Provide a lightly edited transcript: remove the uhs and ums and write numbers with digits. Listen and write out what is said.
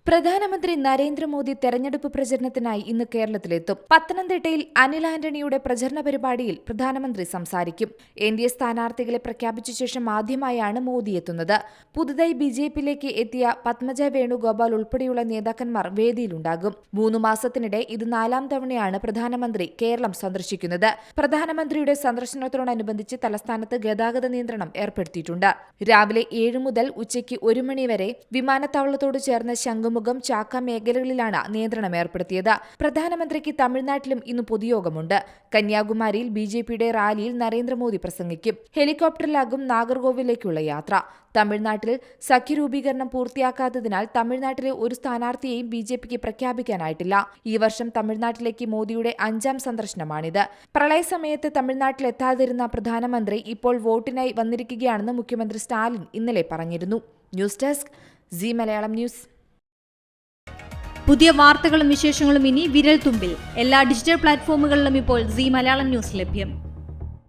പ്രധാനമന്ത്രി നരേന്ദ്രമോദി തെരഞ്ഞെടുപ്പ് പ്രചരണത്തിനായി ഇന്ന് കേരളത്തിലെത്തും. പത്തനംതിട്ടയിൽ അനിൽ ആന്റണിയുടെ പ്രചരണ പരിപാടിയിൽ പ്രധാനമന്ത്രി സംസാരിക്കും. എൻഡിഎ സ്ഥാനാർത്ഥികളെ പ്രഖ്യാപിച്ച ശേഷം ആദ്യമായാണ് മോദി എത്തുന്നത്. പുതുതായി ബിജെപിയിലേക്ക് എത്തിയ പത്മജ വേണുഗോപാൽ ഉൾപ്പെടെയുള്ള നേതാക്കന്മാർ വേദിയിലുണ്ടാകും. 3 മാസത്തിനിടെ ഇത് 4ാം തവണയാണ് പ്രധാനമന്ത്രി കേരളം സന്ദർശിക്കുന്നത്. പ്രധാനമന്ത്രിയുടെ സന്ദർശനത്തോടനുബന്ധിച്ച് തലസ്ഥാനത്ത് ഗതാഗത നിയന്ത്രണം ഏർപ്പെടുത്തിയിട്ടുണ്ട്. രാവിലെ 7 മുതൽ ഉച്ചയ്ക്ക് 1 മണി വരെ വിമാനത്താവളത്തോട് ചേർന്ന ശംഖുമുഖം, ചാക്ക മേഖലകളിലാണ് നിയന്ത്രണം ഏർപ്പെടുത്തിയത്. പ്രധാനമന്ത്രിക്ക് തമിഴ്നാട്ടിലും ഇന്ന് പൊതുയോഗമുണ്ട്. കന്യാകുമാരിയിൽ ബിജെപിയുടെ റാലിയിൽ നരേന്ദ്രമോദി പ്രസംഗിക്കും. ഹെലികോപ്റ്ററിലാകും നാഗർകോവിലേക്കുള്ള യാത്ര. തമിഴ്നാട്ടിൽ സഖ്യരൂപീകരണം പൂർത്തിയാക്കാത്തതിനാൽ തമിഴ്നാട്ടിലെ ഒരു സ്ഥാനാർത്ഥിയെയും ബിജെപിക്ക് പ്രഖ്യാപിക്കാനായിട്ടില്ല. ഈ വർഷം തമിഴ്നാട്ടിലേക്ക് മോദിയുടെ 5ാം സന്ദർശനമാണിത്. പ്രളയസമയത്ത് തമിഴ്നാട്ടിലെത്താതിരുന്ന പ്രധാനമന്ത്രി ഇപ്പോൾ വോട്ടിനായി വന്നിരിക്കുകയാണെന്ന് മുഖ്യമന്ത്രി സ്റ്റാലിൻ ഇന്നലെ പറഞ്ഞിരുന്നു. News desk C Malayalam news. പുതിയ വാർത്തകളും വിശേഷങ്ങളും ഇനി വിരൽ തുമ്പിൽ. എല്ലാ ഡിജിറ്റൽ പ്ലാറ്റ്ഫോമുകളിലും ഇപ്പോൾ സി മലയാളം ന്യൂസ് ലഭ്യം.